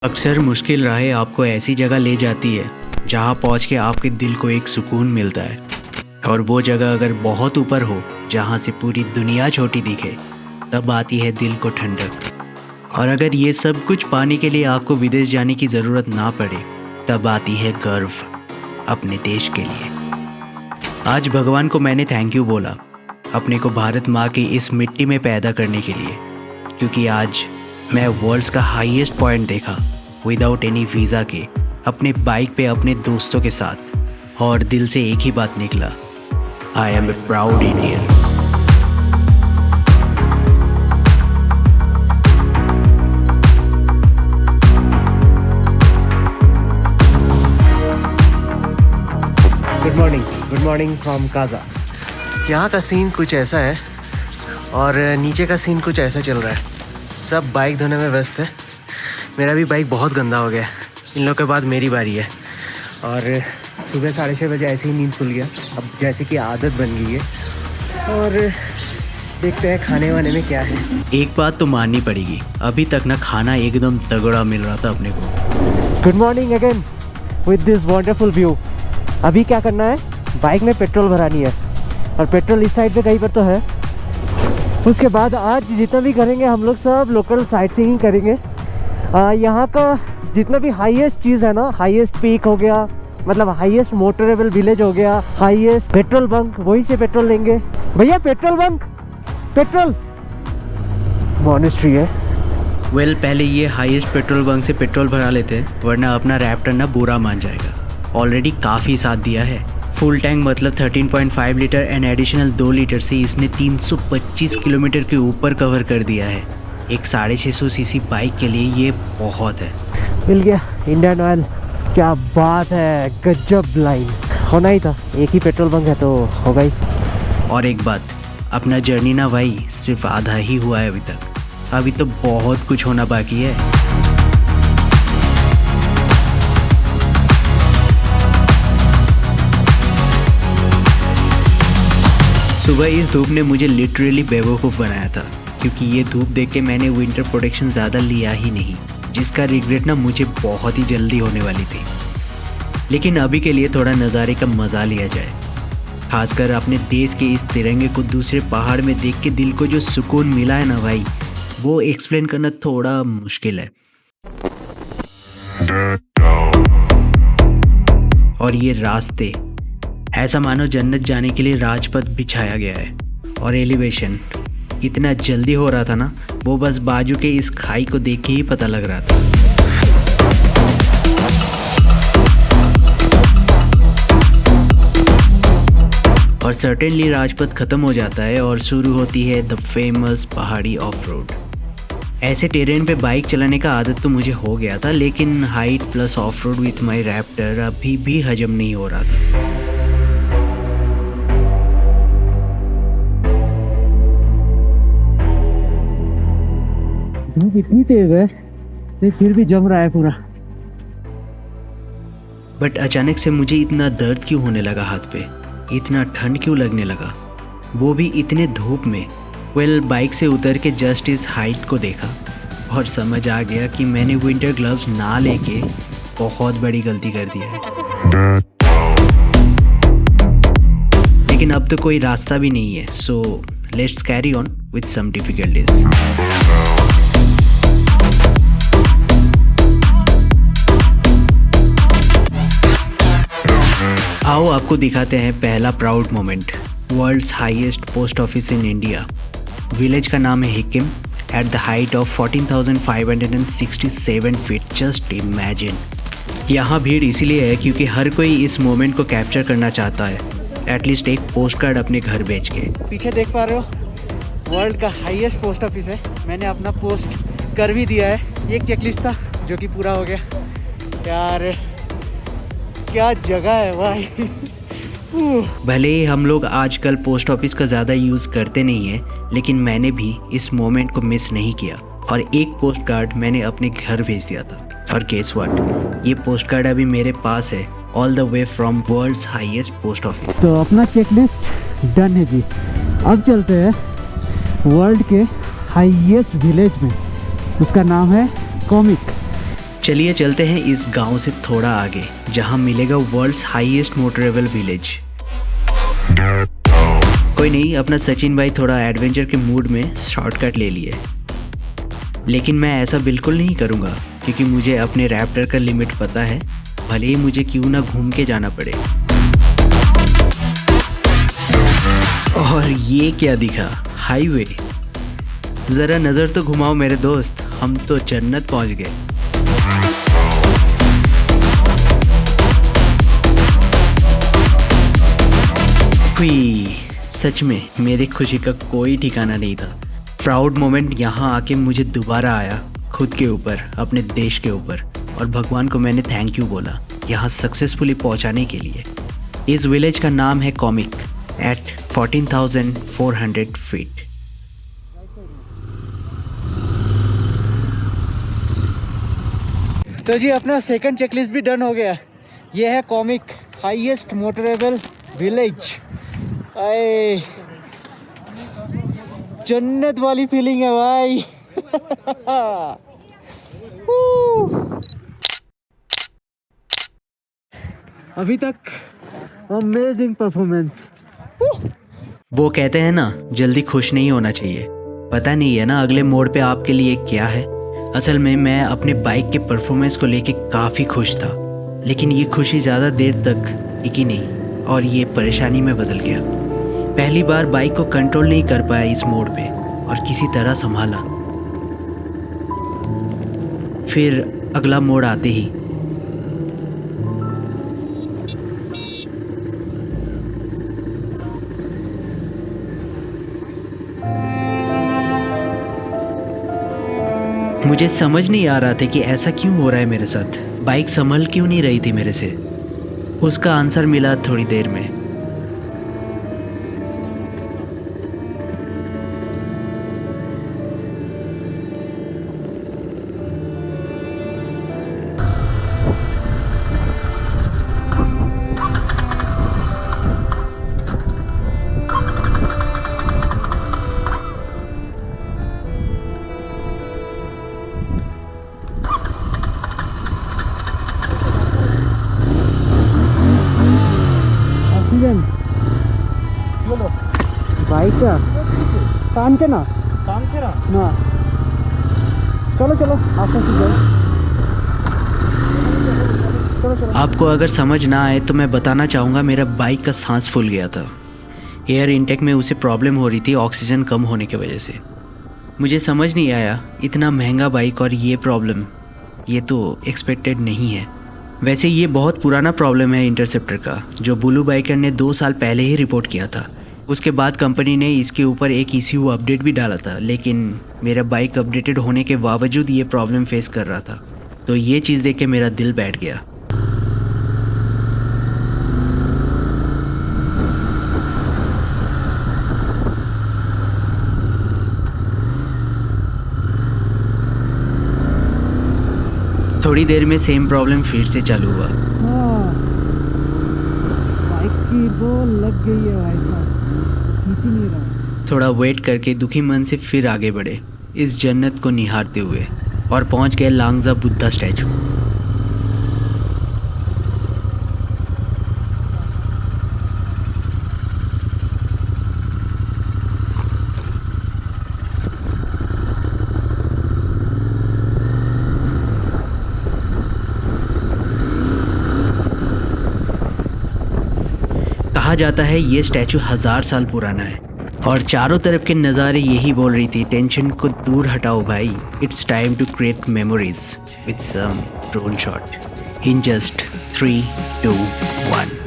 अक्सर मुश्किल राहें आपको ऐसी जगह ले जाती है जहां पहुंच के आपके दिल को एक सुकून मिलता है। और वो जगह अगर बहुत ऊपर हो, जहां से पूरी दुनिया छोटी दिखे, तब आती है दिल को ठंडक। और अगर ये सब कुछ पाने के लिए आपको विदेश जाने की ज़रूरत ना पड़े, तब आती है गर्व अपने देश के लिए। आज भगवान को मैंने थैंक यू बोला, अपने को भारत माँ की इस मिट्टी में पैदा करने के लिए, क्योंकि आज मैं वर्ल्ड्स का हाईएस्ट पॉइंट देखा विदाउट एनी वीज़ा के, अपने बाइक पे अपने दोस्तों के साथ, और दिल से एक ही बात निकला, I am a proud Indian. Good morning from Kaza. यहाँ का सीन कुछ ऐसा है और नीचे का सीन कुछ ऐसा चल रहा है। सब बाइक धोने में व्यस्त है। मेरा भी बाइक बहुत गंदा हो गया। इन लोगों के बाद मेरी बारी है। और सुबह 6:30 बजे ऐसे ही नींद खुल गया। अब जैसे कि आदत बन गई है और देखते हैं खाने वाने में क्या है। एक बात तो माननी पड़ेगी, अभी तक ना खाना एकदम तगड़ा मिल रहा था अपने को। Good morning again with this wonderful view. अभी क्या करना है, बाइक में पेट्रोल भरानी है और पेट्रोल इस साइड पे कहीं पर तो है। उसके बाद आज जितना भी करेंगे हम लोग सब लोकल साइट सीइंग करेंगे। यहाँ का जितना भी हाईएस्ट चीज़ है ना, हाईएस्ट पीक हो गया, मतलब हाईएस्ट मोटरेबल विलेज हो गया, हाईएस्ट पेट्रोल बंक, वहीं से पेट्रोल लेंगे। भैया पेट्रोल बंक, पेट्रोल मॉनेस्ट्री है। वेल पहले ये हाईएस्ट पेट्रोल बंक से पेट्रोल भरा लेते हैं, वरना अपना रैप्टर ना बुरा मान जाएगा। ऑलरेडी काफ़ी साथ दिया है। फुल टैंक मतलब 13.5 लीटर एंड एडिशनल 2 लीटर से इसने 325 किलोमीटर के ऊपर कवर कर दिया है। एक 650 सीसी बाइक के लिए ये बहुत है। मिल गया इंडियन ऑयल। क्या बात है, गजब लाइन। होना ही था, एक ही पेट्रोल बंक है तो हो गई। और एक बात, अपना जर्नी ना भाई सिर्फ आधा ही हुआ है अभी तक। अभी तो बहुत कुछ होना बाकी है। सुबह इस धूप ने मुझे लिटरली बेवकूफ़ बनाया था, क्योंकि ये धूप देख के मैंने विंटर प्रोटेक्शन ज़्यादा लिया ही नहीं, जिसका रिग्रेट ना मुझे बहुत ही जल्दी होने वाली थी। लेकिन अभी के लिए थोड़ा नज़ारे का मज़ा लिया जाए। खासकर अपने देश के इस तिरंगे को दूसरे पहाड़ में देख के दिल को जो सुकून मिला है ना भाई, वो एक्सप्लेन करना थोड़ा मुश्किल है। और ये रास्ते ऐसा मानो जन्नत जाने के लिए राजपथ बिछाया गया है। और एलिवेशन इतना जल्दी हो रहा था ना, वो बस बाजू के इस खाई को देख के ही पता लग रहा था। और सर्टेनली राजपथ खत्म हो जाता है और शुरू होती है द फेमस पहाड़ी ऑफ रोड। ऐसे टेरेन पे बाइक चलाने का आदत तो मुझे हो गया था, लेकिन height plus of road with my Raptor अभी भी हजम नहीं हो रहा था। धूप इतनी तेज है लेकिन फिर भी जम रहा है पूरा। बट अचानक से मुझे इतना दर्द क्यों होने लगा हाथ पे, इतना ठंड क्यों लगने लगा, वो भी इतने धूप में। वेल बाइक से उतर के जस्ट इस हाइट को देखा और समझ आ गया कि मैंने विंटर ग्लव्स ना लेके बहुत बड़ी गलती कर दी है। लेकिन अब तो कोई रास्ता भी नहीं है, so let's carry on with some difficulties. आओ आपको दिखाते हैं पहला proud moment, world's highest post office in India. Village का नाम है Hikkim, at the height of 14,567 feet. Just imagine. यहाँ भीड़ इसीलिए है क्योंकि हर कोई इस मोमेंट को कैप्चर करना चाहता है, एटलीस्ट एक पोस्ट कार्ड अपने घर भेज के। पीछे देख पा रहे हो, वर्ल्ड का हाईएस्ट पोस्ट ऑफिस है। मैंने अपना पोस्ट कर भी दिया है। एक चेकलिस्ट था जो कि पूरा हो गया। यार क्या जगह है भाई। भले ही हम लोग आजकल पोस्ट ऑफिस का ज़्यादा यूज़ करते नहीं हैं, लेकिन मैंने भी इस मोमेंट को मिस नहीं किया और एक पोस्ट कार्ड मैंने अपने घर भेज दिया था। और गेस व्हाट, ये पोस्ट कार्ड अभी मेरे पास है, all the way from world's highest post office. तो अपना चेकलिस्ट डन है जी। अब चलते हैं वर्ल्ड के हाईएस्ट विलेज में। उसका नाम है कॉमिक। चलिए चलते हैं इस गांव से थोड़ा आगे, जहां मिलेगा वर्ल्ड्स हाईएस्ट मोटरेबल विलेज। कोई नहीं, अपना सचिन भाई थोड़ा एडवेंचर के मूड में शॉर्टकट ले लिए, लेकिन मैं ऐसा बिल्कुल नहीं करूँगा क्योंकि मुझे अपने रैप्टर का लिमिट पता है, भले ही मुझे क्यों ना घूम के जाना पड़े। और ये क्या दिखा, हाईवे। ज़रा नज़र तो घुमाओ मेरे दोस्त, हम तो जन्नत पहुंच गए। हुई, सच में मेरी खुशी का कोई ठिकाना नहीं था। प्राउड मोमेंट यहाँ आके मुझे दोबारा आया, खुद के ऊपर, अपने देश के ऊपर, और भगवान को मैंने थैंक यू बोला यहाँ सक्सेसफुली पहुँचाने के लिए। इस विलेज का नाम है कॉमिक एट 14,400 फीट। तो जी अपना सेकंड चेकलिस्ट भी डन हो गया। ये है कॉमिक हाईएस्ट मोटरेबल विलेज। आए जन्नत वाली फीलिंग है भाई। अभी तक अमेजिंग परफॉर्मेंस। वो कहते हैं ना, जल्दी खुश नहीं होना चाहिए। पता नहीं है ना अगले मोड़ पे आपके लिए क्या है। असल में मैं अपने बाइक के परफॉर्मेंस को लेके काफ़ी खुश था, लेकिन ये खुशी ज़्यादा देर तक टिकी नहीं और ये परेशानी में बदल गया। पहली बार बाइक को कंट्रोल नहीं कर पाया इस मोड़ पे और किसी तरह संभाला। फिर अगला मोड़ आते ही मुझे समझ नहीं आ रहा था कि ऐसा क्यों हो रहा है मेरे साथ। बाइक संभल क्यों नहीं रही थी मेरे से। उसका आंसर मिला थोड़ी देर में। बाइक कांचना ना, चलो चलो आस्ते से जाओ। चलो। आपको अगर समझ ना आए तो मैं बताना चाहूँगा, मेरा बाइक का सांस फूल गया था। एयर इनटेक में उसे प्रॉब्लम हो रही थी ऑक्सीजन कम होने की वजह से। मुझे समझ नहीं आया, इतना महंगा बाइक और ये प्रॉब्लम, ये तो एक्सपेक्टेड नहीं है। वैसे ये बहुत पुराना प्रॉब्लम है इंटरसेप्टर का, जो ब्लू बाइकर ने 2 साल पहले ही रिपोर्ट किया था। उसके बाद कंपनी ने इसके ऊपर एक ECU अपडेट भी डाला था, लेकिन मेरा बाइक अपडेटेड होने के बावजूद ये प्रॉब्लम फेस कर रहा था। तो ये चीज़ देख के मेरा दिल बैठ गया। थोड़ी देर में सेम प्रॉब्लम फिर से चालू हुआ। बाइक की वो लग गई है भाई साहब, खींच ही नहीं रहा। थोड़ा वेट करके दुखी मन से फिर आगे बढ़े इस जन्नत को निहारते हुए और पहुंच गए लांगजा बुद्धा स्टैचू। कहा जाता है ये स्टैचू 1000 साल पुराना है और चारों तरफ के नज़ारे यही बोल रही थी, टेंशन को दूर हटाओ भाई, it's time to create memories with some drone shot in just 3, 2, 1।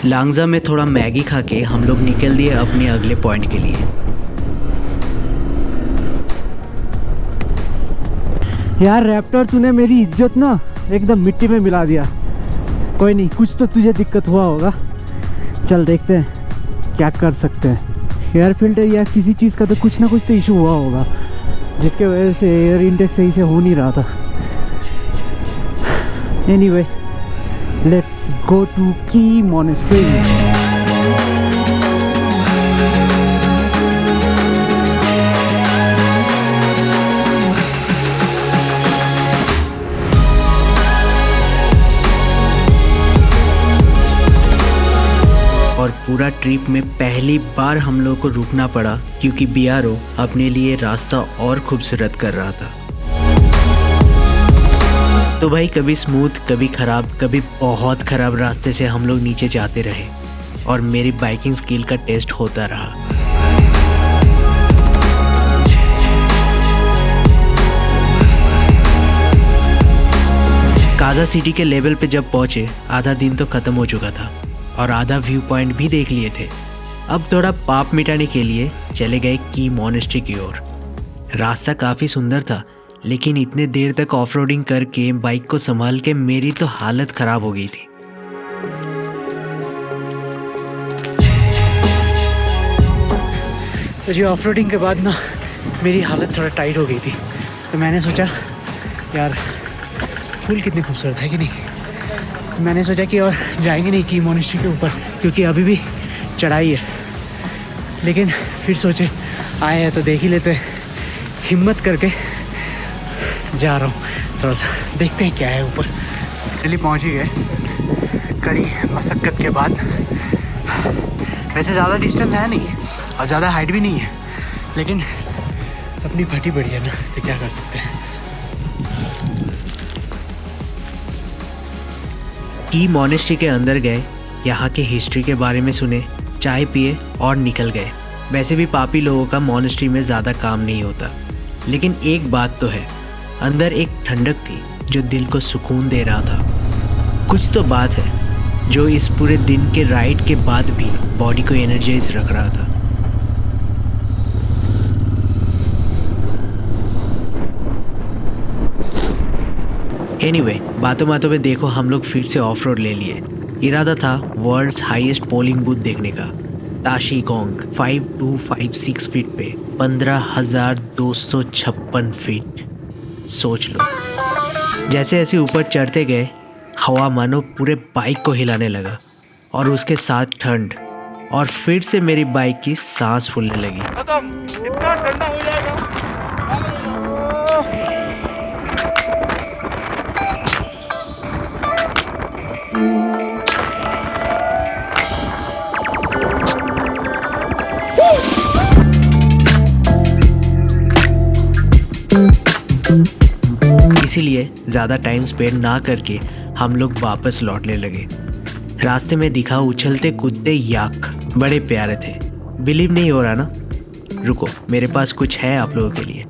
Langza में थोड़ा मैगी खा के हम लोग निकल दिए अपने अगले पॉइंट के लिए। यार रैप्टर, तूने मेरी इज्जत ना एकदम मिट्टी में मिला दिया। कोई नहीं, कुछ तो तुझे दिक्कत हुआ होगा। चल देखते हैं क्या कर सकते हैं। एयर फिल्टर या किसी चीज़ का तो कुछ ना कुछ तो इशू हुआ होगा, जिसके वजह से एयर इंटेक सही से हो नहीं रहा था। एनीवे, लेट्स गो टू की मॉनेस्ट्री। और पूरा ट्रिप में पहली बार हम लोग को रुकना पड़ा क्योंकि BRO अपने लिए रास्ता और खूबसूरत कर रहा था। तो भाई कभी स्मूथ, कभी ख़राब, कभी बहुत ख़राब रास्ते से हम लोग नीचे जाते रहे और मेरी बाइकिंग स्किल का टेस्ट होता रहा। काजा सिटी के लेवल पे जब पहुंचे, आधा दिन तो ख़त्म हो चुका था और आधा व्यू पॉइंट भी देख लिए थे। अब थोड़ा पाप मिटाने के लिए चले गए की मॉनेस्ट्री की ओर। रास्ता काफ़ी सुंदर था, लेकिन इतने देर तक ऑफ रोडिंग करके बाइक को संभाल के मेरी तो हालत ख़राब हो गई थी। तो जी ऑफ रोडिंग के बाद ना मेरी हालत थोड़ा टाइट हो गई थी, तो मैंने सोचा यार फूल कितनी खूबसूरत है कि नहीं। तो मैंने सोचा कि और जाएंगे नहीं की मॉनेस्ट्री के ऊपर, क्योंकि अभी भी चढ़ाई है। लेकिन फिर सोचे आए हैं तो देख ही लेते हैं, हिम्मत करके जा रहा हूँ। थोड़ा सा देखते हैं क्या है ऊपर। चलिए पहुँच ही गए कड़ी मशक्क़त के बाद। वैसे ज़्यादा डिस्टेंस है नहीं और ज़्यादा हाइट भी नहीं है, लेकिन अपनी फटी पड़ी है ना, तो क्या कर सकते हैं। की मॉनेस्ट्री के अंदर गए, यहाँ के हिस्ट्री के बारे में सुने, चाय पिए और निकल गए। वैसे भी पापी लोगों का मॉनेस्ट्री में ज़्यादा काम नहीं होता, लेकिन एक बात तो है, अंदर एक ठंडक थी जो दिल को सुकून दे रहा था। कुछ तो बात है जो इस पूरे दिन के राइड के बाद भी बॉडी को एनर्जाइज रख रहा था। एनीवे, बातों बातों में देखो हम लोग फिर से ऑफ रोड ले लिए। इरादा था वर्ल्ड्स हाईएस्ट पोलिंग बूथ देखने का, ताशी गोंग 5256 फीट पे 15,256 फीट। सोच लो, जैसे ऐसे ऊपर चढ़ते गए, हवा मानो पूरे बाइक को हिलाने लगा और उसके साथ ठंड, और फिर से मेरी बाइक की सांस फूलने लगी। इतना ठंडा हो जाएगा। इसीलिए ज़्यादा टाइम स्पेंड ना करके हम लोग वापस लौटने लगे। रास्ते में दिखा उछलते कूदते याक, बड़े प्यारे थे। बिलीव नहीं हो रहा ना? रुको, मेरे पास कुछ है आप लोगों के लिए।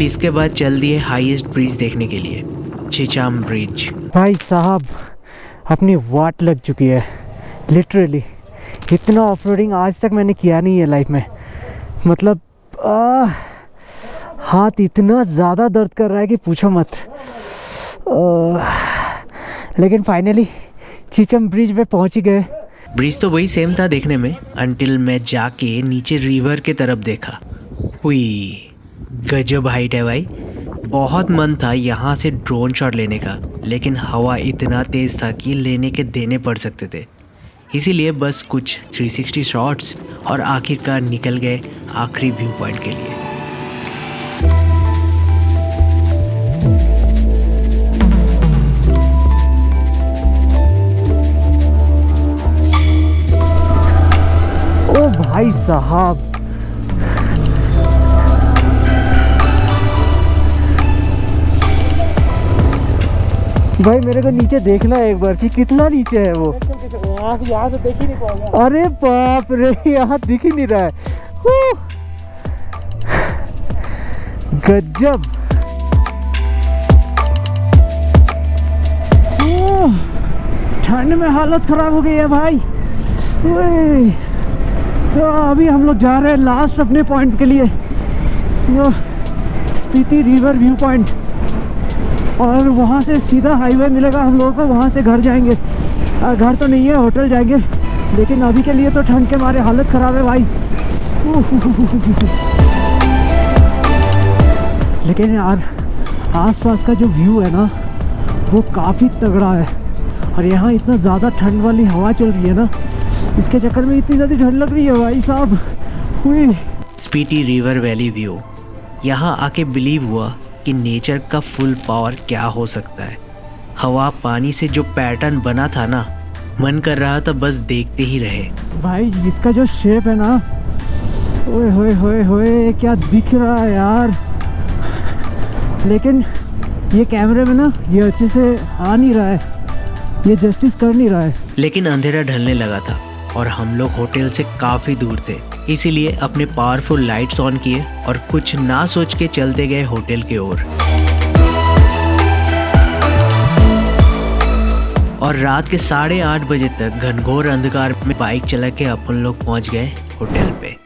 इसके बाद चल दिए हाईएस्ट ब्रिज देखने के लिए, चिचाम ब्रिज। भाई साहब, अपनी वाट लग चुकी है लिटरली। इतना ऑफ रोडिंग आज तक मैंने किया नहीं है लाइफ में। मतलब हाथ इतना ज़्यादा दर्द कर रहा है कि पूछो मत। लेकिन फाइनली चिचम ब्रिज पे पहुंच ही गए। ब्रिज तो वही सेम था देखने में, अंटिल मैं जाके नीचे रिवर के तरफ देखा। हुई गजब हाइट है भाई। बहुत मन था यहाँ से ड्रोन शॉट लेने का, लेकिन हवा इतना तेज़ था कि लेने के देने पड़ सकते थे। इसीलिए बस कुछ 360 शॉट्स और आखिरकार निकल गए आखिरी व्यू पॉइंट के लिए। ओ भाई साहब, भाई मेरे को नीचे देखना है एक बार कि कितना नीचे है वो। यहाँ से देख ही नहीं पाओगे। अरे बाप रे, यहाँ दिख ही नहीं रहा है। गजब। ठंड में हालत खराब हो गई है भाई। तो अभी हम लोग जा रहे हैं लास्ट अपने पॉइंट के लिए, स्पीति रिवर व्यू पॉइंट, और वहाँ से सीधा हाईवे मिलेगा हम लोगों को। वहाँ से घर जाएंगे। घर तो नहीं है, होटल जाएंगे, लेकिन अभी के लिए तो ठंड के मारे हालत ख़राब है भाई। लेकिन यार आसपास का जो व्यू है ना वो काफ़ी तगड़ा है, और यहाँ इतना ज़्यादा ठंड वाली हवा चल रही है ना, इसके चक्कर में इतनी ज़्यादा ठंड लग रही है भाई साहब। स्पीति रिवर वैली व्यू, यहाँ आके बिलीव हुआ कि नेचर का फुल पावर क्या हो सकता है। हवा पानी से जो पैटर्न बना था ना, मन कर रहा था बस देखते ही रहे। भाई इसका जो शेप है ना, ओए होए होए होए, क्या दिख रहा है यार। लेकिन ये कैमरे में ना ये अच्छे से आ नहीं रहा है, ये जस्टिस कर नहीं रहा है। लेकिन अंधेरा ढलने लगा था और हम लोग होटल से काफ़ी दूर थे, इसीलिए अपने पावरफुल लाइट्स ऑन किए और कुछ ना सोच के चलते गए होटल की ओर। और रात के 8:30 बजे तक घनघोर अंधकार में बाइक चला के अपन लोग पहुंच गए होटल पे।